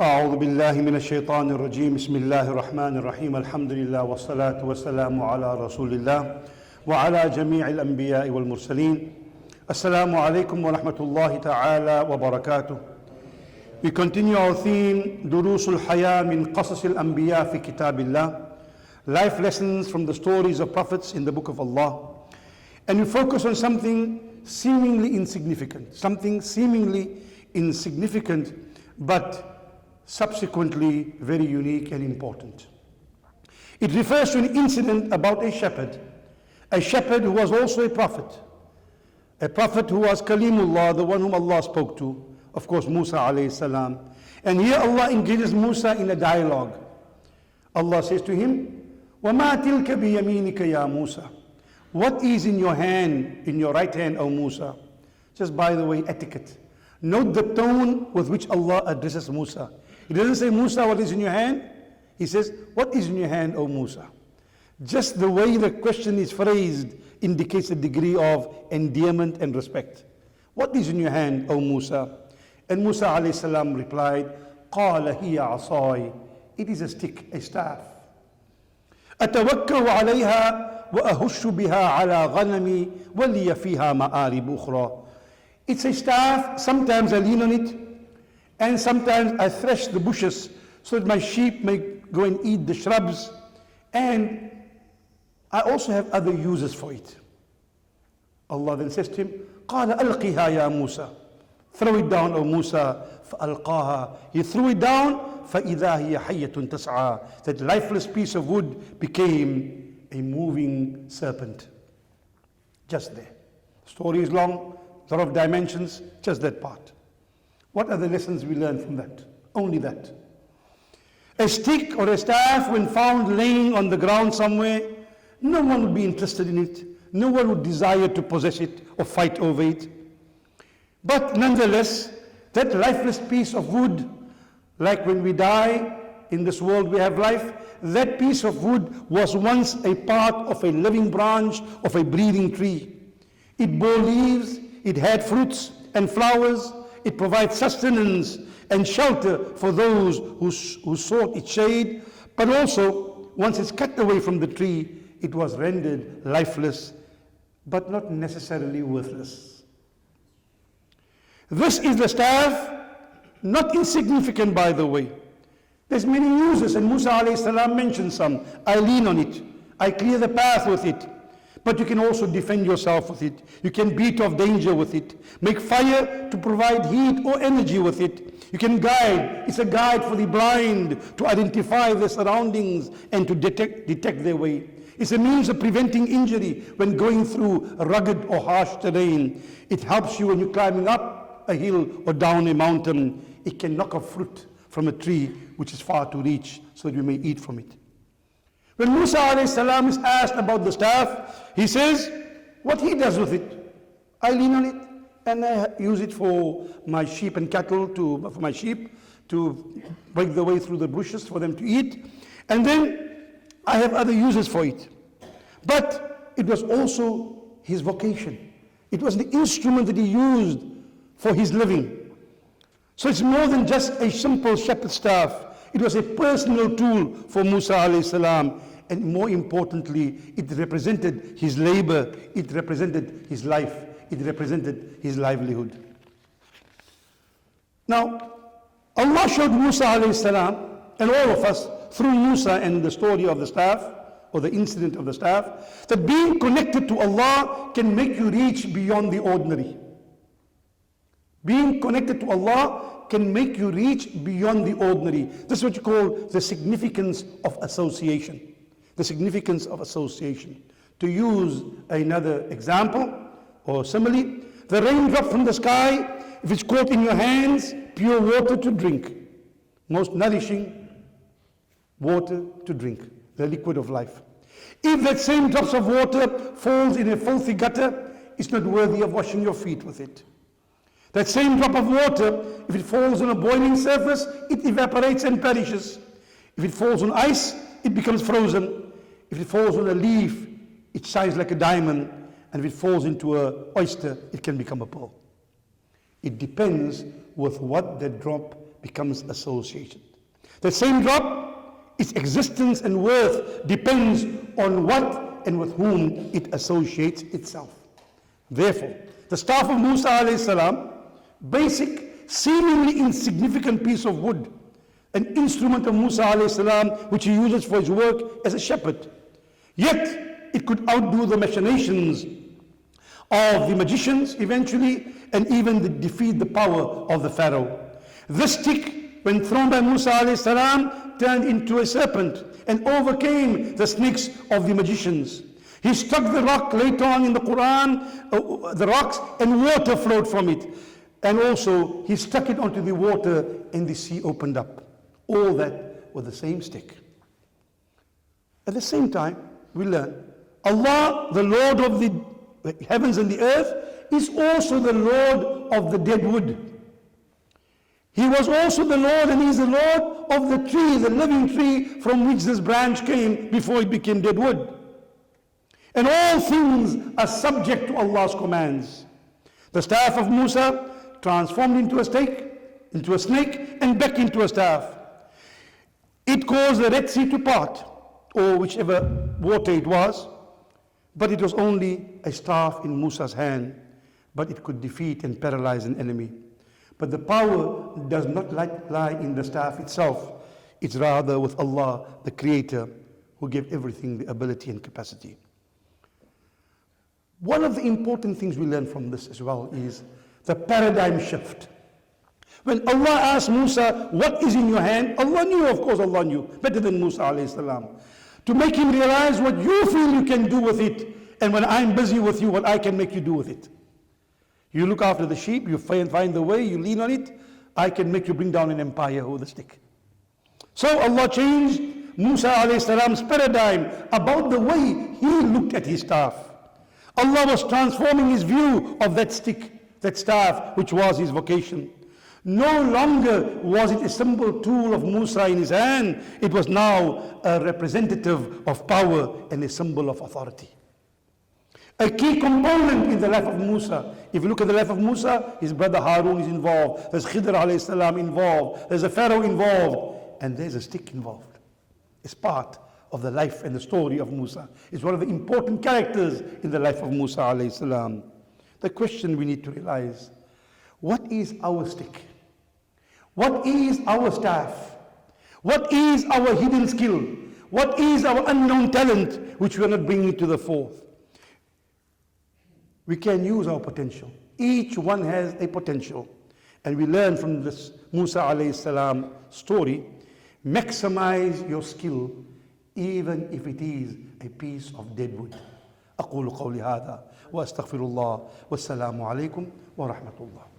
أعوذ بالله من الشيطان الرجيم بسم الله الرحمن الرحيم الحمد لله والصلاة والسلام على رسول الله وعلى جميع الأنبياء والمرسلين السلام عليكم ورحمة الله تعالى وبركاته. We continue our theme دروس الحياة من قصص الأنبياء في كتاب الله, life lessons from the stories of prophets in the book of Allah, and we focus on something seemingly insignificant but subsequently very unique and important. It refers to an incident about a shepherd who was also a prophet who was Kalimullah, the one whom Allah spoke to, of course Musa alayhi salam. And here Allah engages Musa in a dialogue. Allah says to him, وَمَا تِلْكَ بِيَمِينِكَ يَا Musa? What is in your hand, in your right hand, O Musa? Just by the way, etiquette. Note the tone with which Allah addresses Musa. He doesn't say, Musa, what is in your hand? He says, what is in your hand, O Musa? Just the way the question is phrased indicates a degree of endearment and respect. What is in your hand, O Musa? And Musa alayhi salam replied, قَالَ هِيَ عَصَاي. It is a stick, a staff. أَتَوَكَّوْ عَلَيْهَا وَأَهُشُّ بِهَا عَلَى غَنَمِي وَلِيَ فِيهَا مَآرِبُ أُخْرَى. It's a staff, sometimes I lean on it, and sometimes I thresh the bushes so that my sheep may go and eat the shrubs, and I also have other uses for it. Allah then says to him, قَالَ أَلْقِهَا يَا مُوسَى. Throw it down, O Musa. فَأَلْقَاهَا. He threw it down, فَإِذَا هِيَ حَيَّةٌ تَسْعَى. That lifeless piece of wood became a moving serpent. Just there. The story is long, a lot of dimensions, just that part. What are the lessons we learn from that? Only that. A stick or a staff, when found laying on the ground somewhere, no one would be interested in it. No one would desire to possess it or fight over it. But nonetheless, that lifeless piece of wood, like when we die, in this world we have life, that piece of wood was once a part of a living branch of a breathing tree. It bore leaves, it had fruits and flowers, it provides sustenance and shelter for those who sought its shade, but also, once it's cut away from the tree, it was rendered lifeless, but not necessarily worthless. This is the staff, not insignificant by the way. There's many uses, and Musa alayhi salam mentioned some. I lean on it, I clear the path with it. But you can also defend yourself with it. You can beat off danger with it. Make fire to provide heat or energy with it. You can guide. It's a guide for the blind to identify their surroundings and to detect their way. It's a means of preventing injury when going through a rugged or harsh terrain. It helps you when you're climbing up a hill or down a mountain. It can knock off fruit from a tree which is far to reach so that you may eat from it. When Musa alayhi salam is asked about the staff, he says what he does with it. I lean on it and I use it for my sheep and cattle, for my sheep to break the way through the bushes for them to eat. And then I have other uses for it. But it was also his vocation. It was the instrument that he used for his living. So it's more than just a simple shepherd's staff. It was a personal tool for Musa alayhi salam, and more importantly, it represented his labor, it represented his life, it represented his livelihood. Now, Allah showed Musa alayhi salam, and all of us, through Musa and the story of the staff, or the incident of the staff, that being connected to Allah can make you reach beyond the ordinary. Being connected to Allah can make you reach beyond the ordinary. This is what you call the significance of association. The significance of association. To use another example or simile, the raindrop from the sky, if it's caught in your hands, pure water to drink. Most nourishing water to drink, the liquid of life. If that same drops of water falls in a filthy gutter, it's not worthy of washing your feet with it. That same drop of water, if it falls on a boiling surface, it evaporates and perishes. If it falls on ice, it becomes frozen. If it falls on a leaf, it shines like a diamond. And if it falls into an oyster, it can become a pearl. It depends with what the drop becomes associated. The same drop, its existence and worth depends on what and with whom it associates itself. Therefore, the staff of Musa alayhi salam, basic, seemingly insignificant piece of wood, an instrument of Musa alayhi salam which he uses for his work as a shepherd, yet it could outdo the machinations of the magicians eventually, and even defeat the power of the Pharaoh. This stick, when thrown by Musa alayhi salam, turned into a serpent and overcame the snakes of the magicians. He struck the rock later on in the Quran, the rocks, and water flowed from it. And also he struck it onto the water and the sea opened up. All that with the same stick. At the same time, we learn Allah, the Lord of the heavens and the earth, is also the Lord of the dead wood. He was also the Lord, and He is the Lord of the tree, the living tree from which this branch came before it became dead wood. And all things are subject to Allah's commands. The staff of Musa transformed into a snake, and back into a staff. It caused the Red Sea to part, or whichever water it was, but it was only a staff in Musa's hand, but it could defeat and paralyze an enemy. But the power does not lie in the staff itself. It's rather with Allah, the Creator, who gave everything the ability and capacity. One of the important things we learn from this as well is the paradigm shift. When Allah asked Musa, what is in your hand? Allah knew, of course Allah knew, better than Musa alayhi salam, to make him realize what you feel you can do with it, and when I'm busy with you, what I can make you do with it. You look after the sheep, you find the way, you lean on it, I can make you bring down an empire with a stick. So Allah changed Musa alayhi salam's paradigm about the way he looked at his staff. Allah was transforming his view of that stick, that staff, which was his vocation. No longer was it a simple tool of Musa in his hand, it was now a representative of power and a symbol of authority. A key component in the life of Musa. If you look at the life of Musa, his brother Harun is involved, there's Khidr alayhi salam involved, there's a Pharaoh involved, and there's a stick involved. It's part of the life and the story of Musa. It's one of the important characters in the life of Musa alayhi salam. The question we need to realize, what is our stick? What is our staff? What is our hidden skill? What is our unknown talent which we are not bringing to the fore? We can use our potential. Each one has a potential. And we learn from this Musa alayhi salam story, maximize your skill even if it is a piece of dead wood. أقول قولي هذا وأستغفر الله والسلام عليكم ورحمة الله.